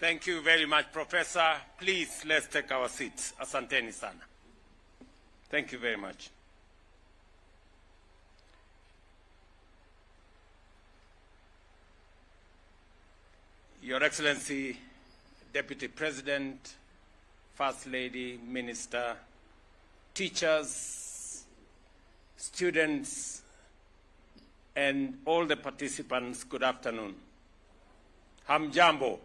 Thank you very much, Professor. Please, let's take our seats. Asanteni sana. Thank you very much. Your Excellency, Deputy President, First Lady, Minister, teachers, students, and all the participants, good afternoon. Hamjambo.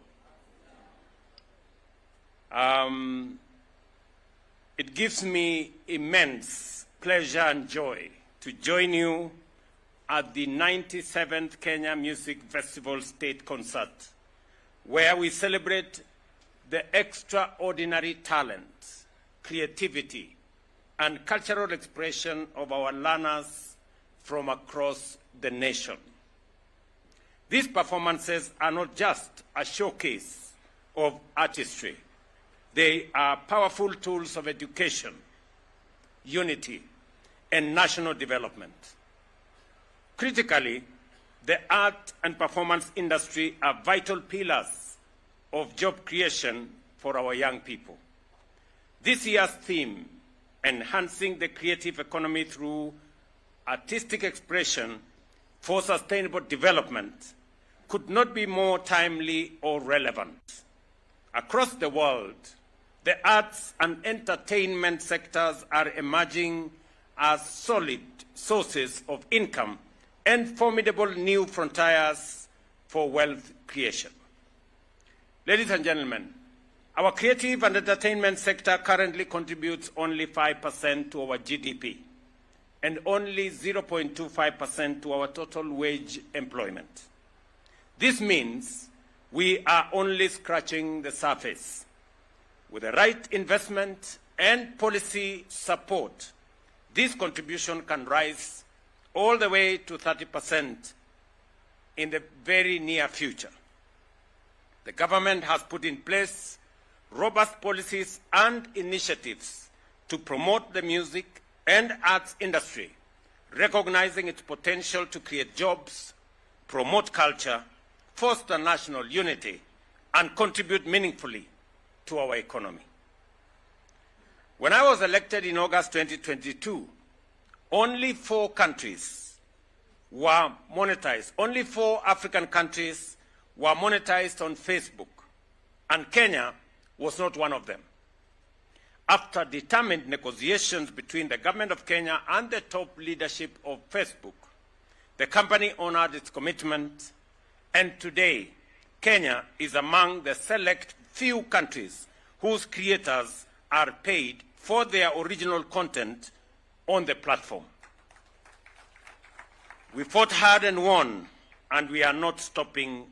It gives me immense pleasure and joy to join you at the 97th Kenya Music Festival State Concert, where we celebrate the extraordinary talent, creativity, and cultural expression of our learners from across the nation. These performances are not just a showcase of artistry. They are powerful tools of education, unity, and national development. Critically, the art and performance industry are vital pillars of job creation for our young people. This year's theme, Enhancing the Creative Economy Through Artistic Expression for Sustainable Development, could not be more timely or relevant. Across the world, the arts and entertainment sectors are emerging as solid sources of income and formidable new frontiers for wealth creation. Ladies and gentlemen, our creative and entertainment sector currently contributes only 5% to our GDP and only 0.25% to our total wage employment. This means we are only scratching the surface. With the right investment and policy support, this contribution can rise all the way to 30% in the very near future. The government has put in place robust policies and initiatives to promote the music and arts industry, recognizing its potential to create jobs, promote culture, foster national unity, and contribute meaningfully to our economy. When I was elected in August 2022, only 4 countries were monetized. Only 4 African countries were monetized on Facebook, and Kenya was not one of them. After determined negotiations between the government of Kenya and the top leadership of Facebook, the company honored its commitment, and today, Kenya is among the select few countries whose creators are paid for their original content on the platform. We fought hard and won, and we are not stopping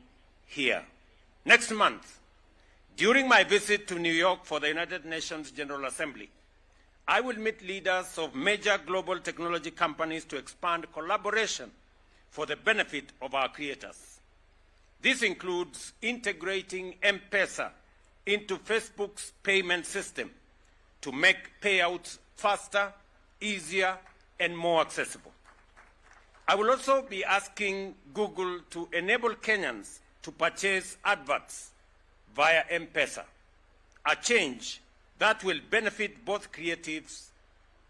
here. Next month, during my visit to New York for the United Nations General Assembly, I will meet leaders of major global technology companies to expand collaboration for the benefit of our creators. This includes integrating M-Pesa into Facebook's payment system to make payouts faster, easier, and more accessible. I will also be asking Google to enable Kenyans to purchase adverts via M-Pesa, a change that will benefit both creatives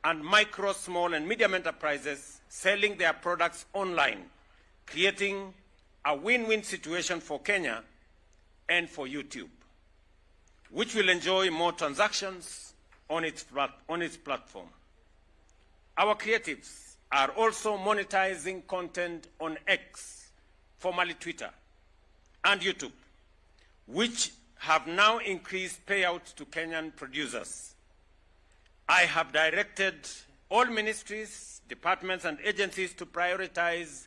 and micro, small, and medium enterprises selling their products online, creating a win-win situation for Kenya and for YouTube, which will enjoy more transactions on its platform. Our creatives are also monetizing content on X, formerly Twitter, and YouTube, which have now increased payouts to Kenyan producers. I have directed all ministries, departments, and agencies to prioritize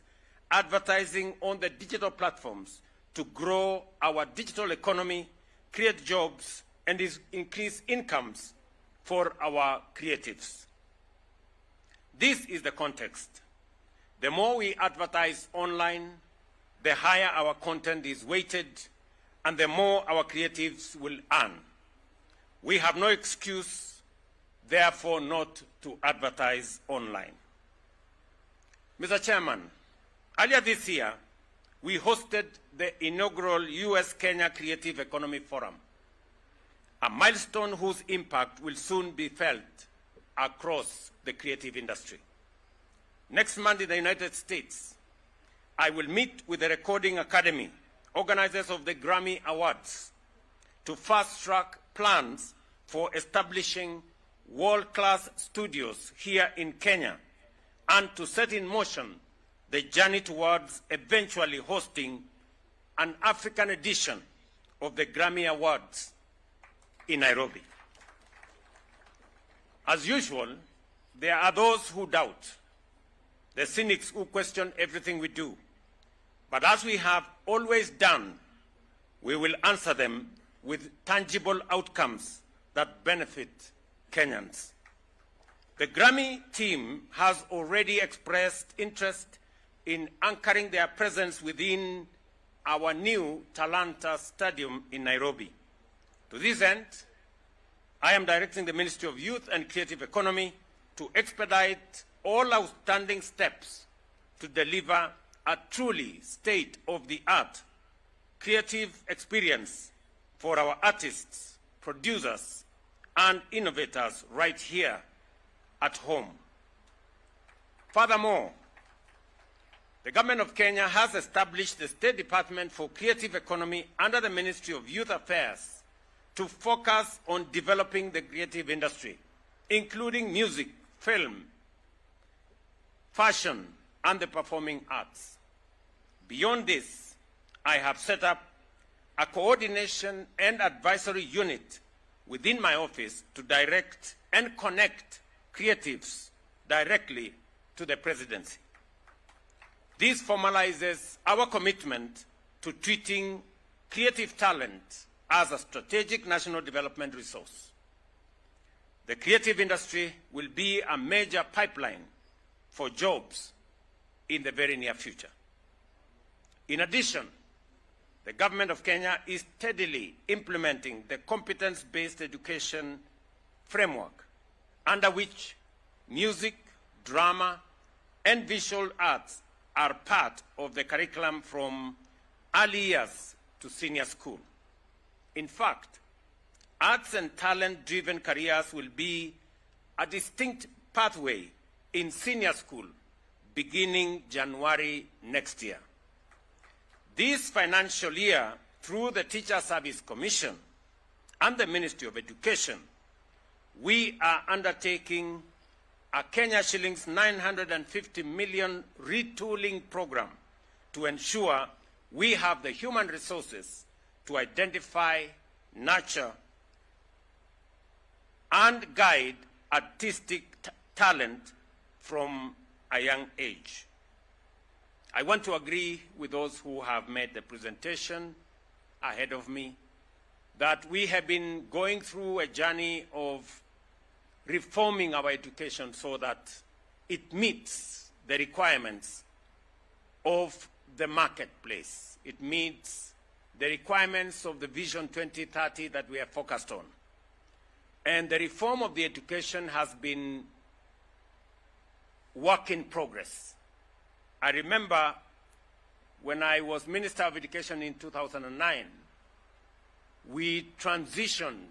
advertising on the digital platforms to grow our digital economy, create jobs, and increase incomes for our creatives. This is the context. The more we advertise online, the higher our content is weighted, and the more our creatives will earn. We have no excuse, therefore, not to advertise online. Mr. Chairman, earlier this year, we hosted the inaugural U.S.-Kenya Creative Economy Forum, a milestone whose impact will soon be felt across the creative industry. Next month in the United States, I will meet with the Recording Academy, organizers of the Grammy Awards, to fast-track plans for establishing world-class studios here in Kenya and to set in motion the journey towards eventually hosting an African edition of the Grammy Awards in Nairobi. As usual, there are those who doubt, the cynics who question everything we do. But as we have always done, we will answer them with tangible outcomes that benefit Kenyans. The Grammy team has already expressed interest in anchoring their presence within our new Talanta Stadium in Nairobi. To this end, I am directing the Ministry of Youth and Creative Economy to expedite all outstanding steps to deliver a truly state-of-the-art creative experience for our artists, producers, and innovators right here at home. Furthermore, the Government of Kenya has established the State Department for Creative Economy under the Ministry of Youth Affairs to focus on developing the creative industry, including music, film, fashion, and the performing arts. Beyond this, I have set up a coordination and advisory unit within my office to direct and connect creatives directly to the presidency. This formalizes our commitment to treating creative talent as a strategic national development resource. The creative industry will be a major pipeline for jobs in the very near future. In addition, the Government of Kenya is steadily implementing the competence-based education framework under which music, drama, and visual arts are part of the curriculum from early years to senior school. In fact, arts and talent-driven careers will be a distinct pathway in senior school beginning January next year. This financial year, through the Teacher Service Commission and the Ministry of Education, we are undertaking a Kenya shillings 950 million retooling program to ensure we have the human resources to identify, nurture, and guide artistic talent from a young age. I want to agree with those who have made the presentation ahead of me that we have been going through a journey of reforming our education so that it meets the requirements of the marketplace. It meets the requirements of the Vision 2030 that we are focused on. And the reform of the education has been work in progress. I remember when I was Minister of Education in 2009, we transitioned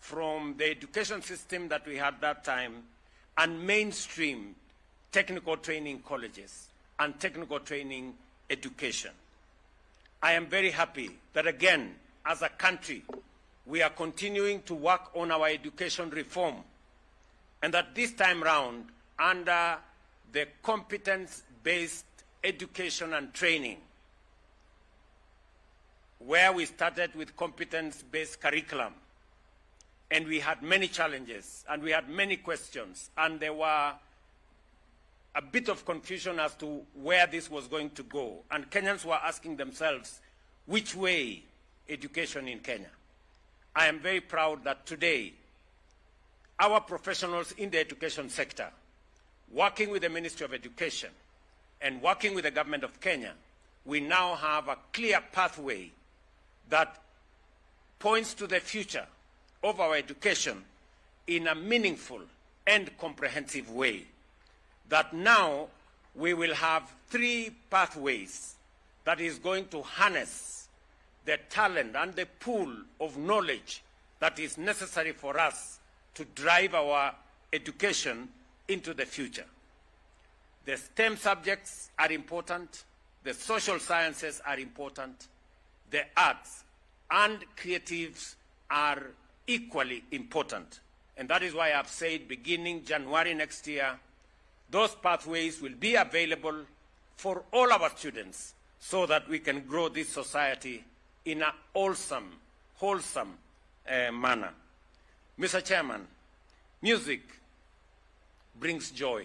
from the education system that we had that time and mainstreamed technical training colleges and technical training education. I am very happy that again, as a country, we are continuing to work on our education reform, and that this time round, under the competence-based education and training, where we started with competence-based curriculum, and we had many challenges, and we had many questions, and there were a bit of confusion as to where this was going to go, and Kenyans were asking themselves, which way education in Kenya? I am very proud that today, our professionals in the education sector, working with the Ministry of Education and working with the Government of Kenya, we now have a clear pathway that points to the future of our education in a meaningful and comprehensive way. That now we will have 3 pathways that is going to harness the talent and the pool of knowledge that is necessary for us to drive our education into the future. The STEM subjects are important, the social sciences are important, the arts and creatives are equally important. And that is why I've said beginning January next year, those pathways will be available for all our students so that we can grow this society in a wholesome manner. Mr. Chairman, music brings joy.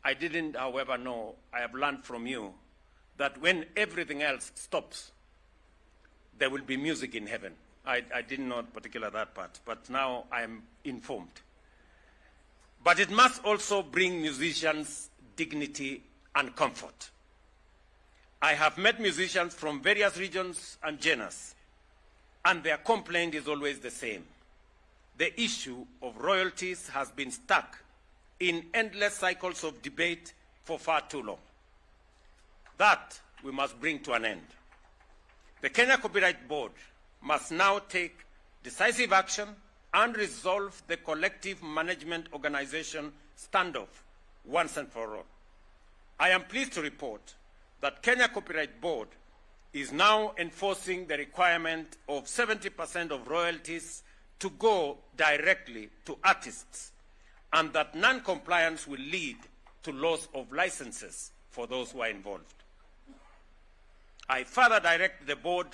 I didn't, however, know, I have learned from you, that when everything else stops, there will be music in heaven. I didn't know particularly that part, but now I am informed. But it must also bring musicians dignity and comfort. I have met musicians from various regions and genres, and their complaint is always the same. The issue of royalties has been stuck in endless cycles of debate for far too long. That we must bring to an end. The Kenya Copyright Board must now take decisive action and resolve the collective management organization standoff once and for all. I am pleased to report that Kenya Copyright Board is now enforcing the requirement of 70% of royalties to go directly to artists, and that non-compliance will lead to loss of licenses for those who are involved. I further direct the board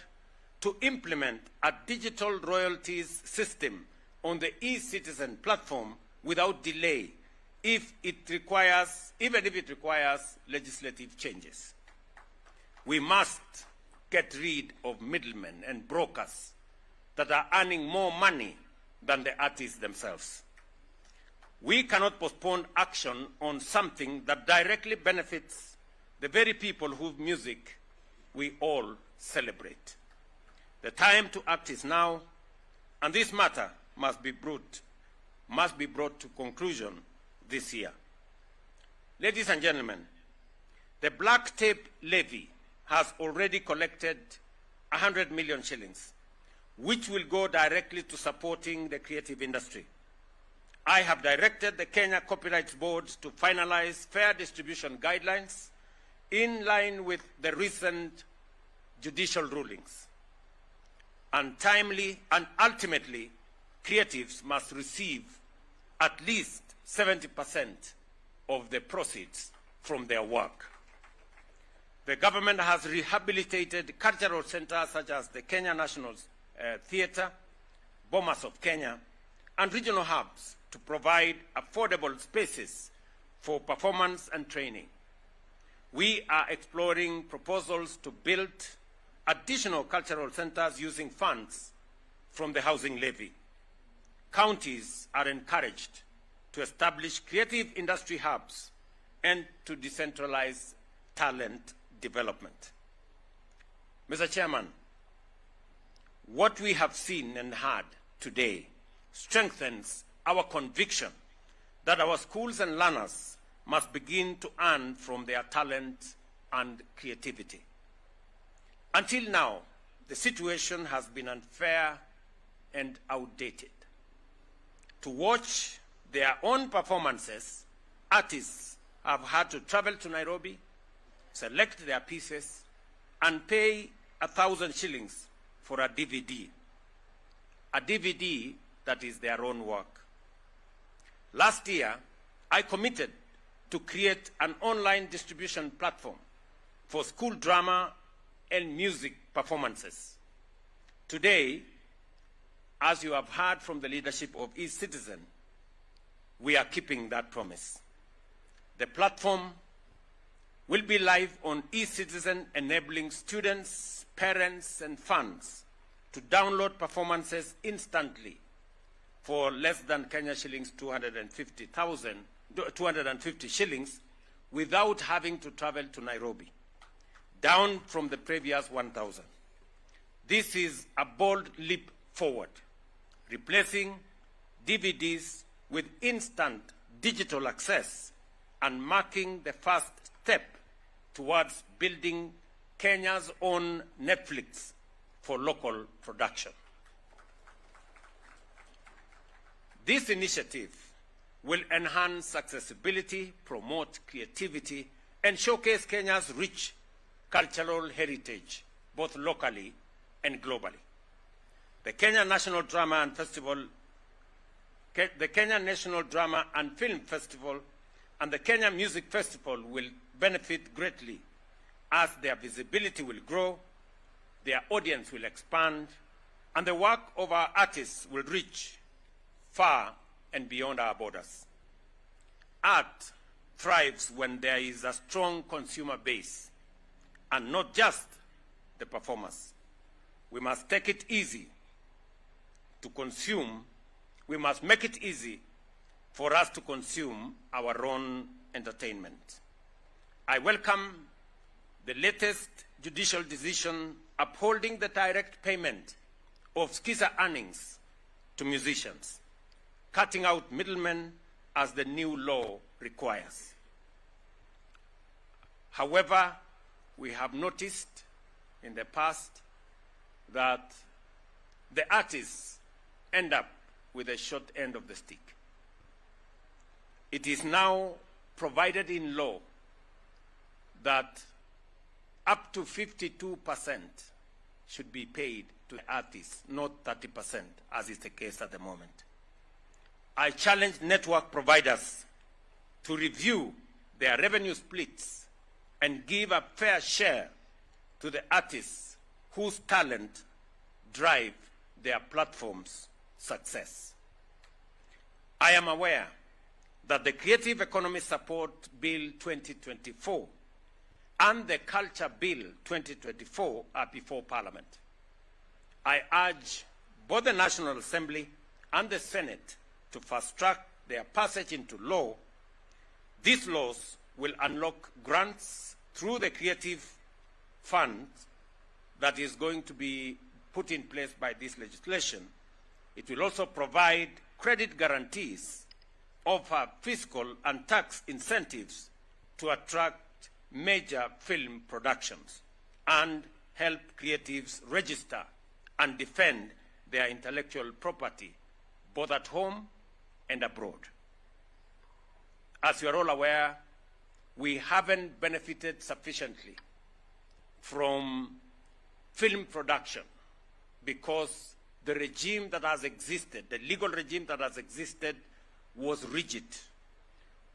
to implement a digital royalties system on the e-citizen platform without delay, even if it requires legislative changes. We must get rid of middlemen and brokers that are earning more money than the artists themselves. We cannot postpone action on something that directly benefits the very people whose music we all celebrate. The time to act is now, and this matter must be brought to conclusion this year. Ladies and gentlemen, the black tape levy has already collected 100 million shillings, which will go directly to supporting the creative industry. I have directed the Kenya Copyright Board to finalize fair distribution guidelines in line with the recent judicial rulings. And timely and ultimately, creatives must receive at least 70% of the proceeds from their work. The government has rehabilitated cultural centers such as the Kenya National Theatre, Bomas of Kenya, and regional hubs to provide affordable spaces for performance and training. We are exploring proposals to build additional cultural centers using funds from the housing levy. Counties are encouraged to establish creative industry hubs and to decentralize talent development. Mr. Chairman, what we have seen and heard today strengthens our conviction that our schools and learners must begin to earn from their talent and creativity. Until now, the situation has been unfair and outdated. To watch their own performances, artists have had to travel to Nairobi, select their pieces, and pay 1,000 shillings for a DVD that is their own work. Last year, I committed to create an online distribution platform for school drama and music performances. Today, as you have heard from the leadership of e-Citizen, we are keeping that promise. The platform will be live on e-Citizen, enabling students, parents, and fans to download performances instantly for less than Kenya shillings 250 shillings without having to travel to Nairobi, down from the previous 1,000. This is a bold leap forward, replacing DVDs with instant digital access and marking the first step towards building Kenya's own Netflix for local production. This initiative will enhance accessibility, promote creativity, and showcase Kenya's rich cultural heritage, both locally and globally. The Kenya National Drama and Film Festival and the Kenya Music Festival will benefit greatly as their visibility will grow, their audience will expand, and the work of our artists will reach far and beyond our borders. Art thrives when there is a strong consumer base, and not just the performers. We must take it easy to consume. We must make it easy for us to consume our own entertainment. I welcome the latest judicial decision upholding the direct payment of Skiza earnings to musicians, cutting out middlemen as the new law requires. However, we have noticed in the past that the artists end up with a short end of the stick. It is now provided in law that up to 52% should be paid to the artists, not 30%, as is the case at the moment. I challenge network providers to review their revenue splits and give a fair share to the artists whose talent drive their platform's success. I am aware that the Creative Economy Support Bill 2024 and the Culture Bill 2024 are before Parliament. I urge both the National Assembly and the Senate to fast-track their passage into law. These laws will unlock grants through the Creative Fund that is going to be put in place by this legislation. It will also provide credit guarantees, offer fiscal and tax incentives to attract major film productions, and help creatives register and defend their intellectual property, both at home and abroad. As you are all aware, we haven't benefited sufficiently from film production because the regime that has existed, the legal regime that has existed, was rigid.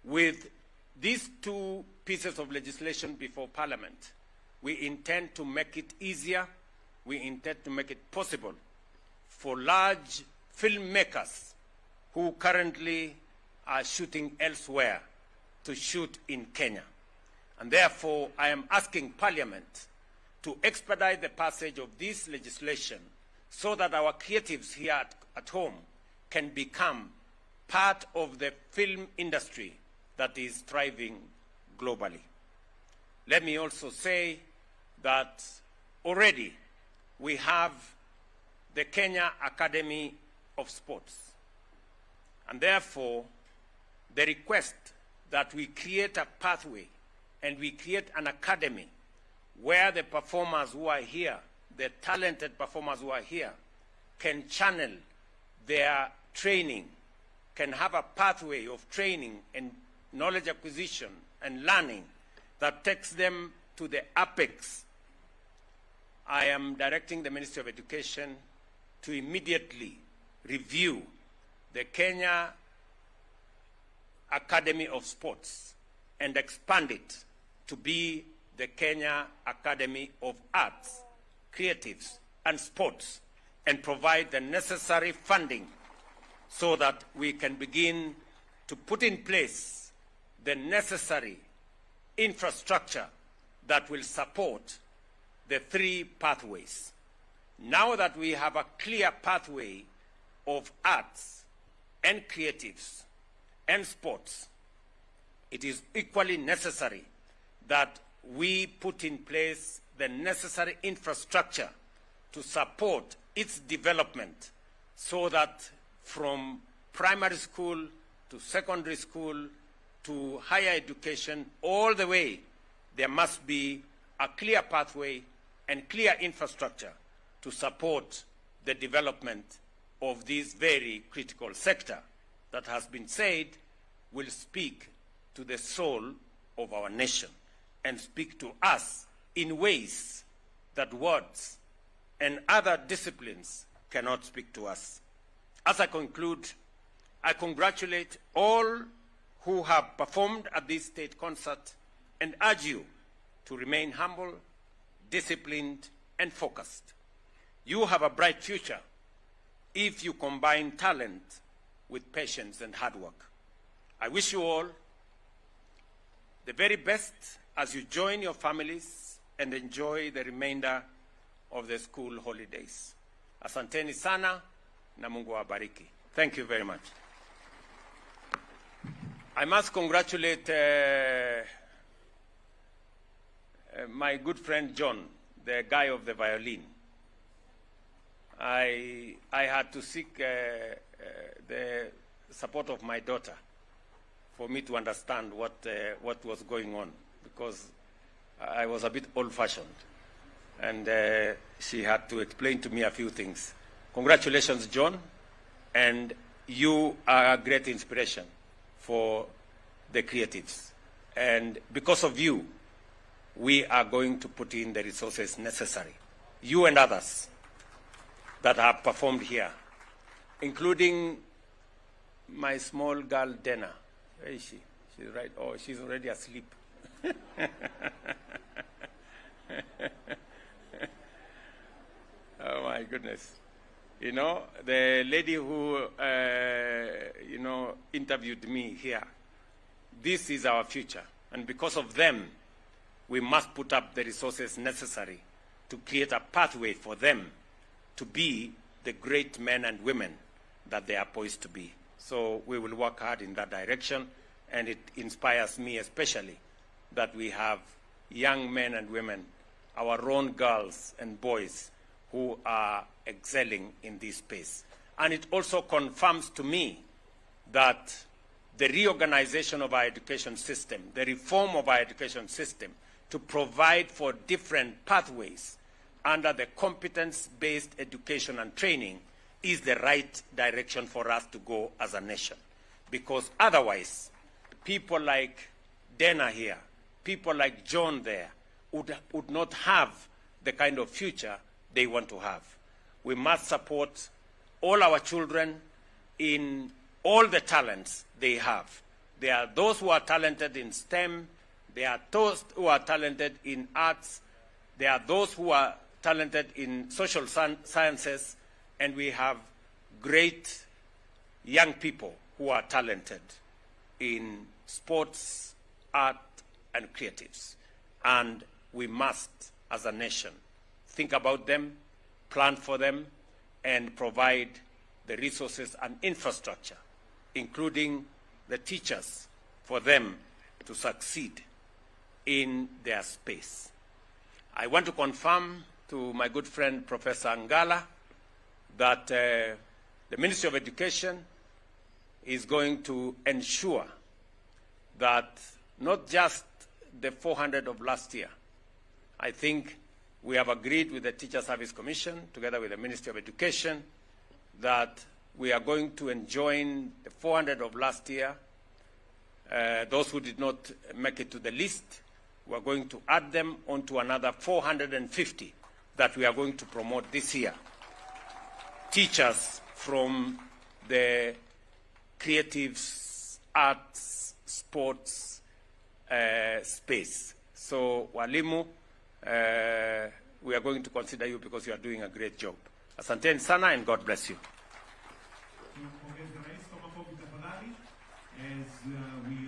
With these two pieces of legislation before Parliament, we intend to make it easier, we intend to make it possible for large filmmakers who currently are shooting elsewhere to shoot in Kenya. And therefore, I am asking Parliament to expedite the passage of this legislation so that our creatives here at home can become part of the film industry that is thriving globally. Let me also say that already we have the Kenya Academy of Sports. And therefore, the request that we create a pathway and we create an academy where the performers who are here, the talented performers who are here, can channel their training, can have a pathway of training and knowledge acquisition and learning that takes them to the apex. I am directing the Ministry of Education to immediately review the Kenya Academy of Sports and expand it to be the Kenya Academy of Arts, Creatives, and Sports, and provide the necessary funding so that we can begin to put in place the necessary infrastructure that will support the three pathways. Now that we have a clear pathway of arts and creatives and sports, it is equally necessary that we put in place the necessary infrastructure to support its development so that from primary school to secondary school to higher education all the way there must be a clear pathway and clear infrastructure to support the development of this very critical sector that has been said will speak to the soul of our nation and speak to us in ways that words and other disciplines cannot speak to us. As I conclude, I congratulate all who have performed at this state concert and urge you to remain humble, disciplined, and focused. You have a bright future if you combine talent with patience and hard work. I wish you all the very best as you join your families and enjoy the remainder of the school holidays. Asanteni sana na Mungu awabariki. Thank you very much. I must congratulate my good friend John, the guy of the violin. I had to seek the support of my daughter for me to understand what was going on, because I was a bit old-fashioned, and she had to explain to me a few things. Congratulations, John, and you are a great inspiration for the creatives. And because of you, we are going to put in the resources necessary, you and others that have performed here, including my small girl, Dana. Where is she? She's right. Oh, she's already asleep. Oh, my goodness. You know, the lady who, interviewed me here, this is our future. And because of them, we must put up the resources necessary to create a pathway for them to be the great men and women that they are poised to be. So we will work hard in that direction, and it inspires me especially that we have young men and women, our own girls and boys, who are excelling in this space. And it also confirms to me that the reorganization of our education system, the reform of our education system, to provide for different pathways under the competence-based education and training is the right direction for us to go as a nation. Because otherwise, people like Dana here, people like John there, would not have the kind of future they want to have. We must support all our children in all the talents they have. There are those who are talented in STEM, there are those who are talented in arts, there are those who are talented in social sciences, and we have great young people who are talented in sports, art, and creatives. And we must, as a nation, think about them, plan for them, and provide the resources and infrastructure, including the teachers, for them to succeed in their space. I want to confirm to my good friend Professor Ngala that the Ministry of Education is going to ensure that not just the 400 of last year. I think we have agreed with the Teacher Service Commission, together with the Ministry of Education, that we are going to enjoin the 400 of last year. Those who did not make it to the list, we are going to add them onto another 450 that we are going to promote this year. Teachers from the creatives, arts, sports space. So, walimu, we are going to consider you because you are doing a great job. Asanteni sana, and God bless you. As we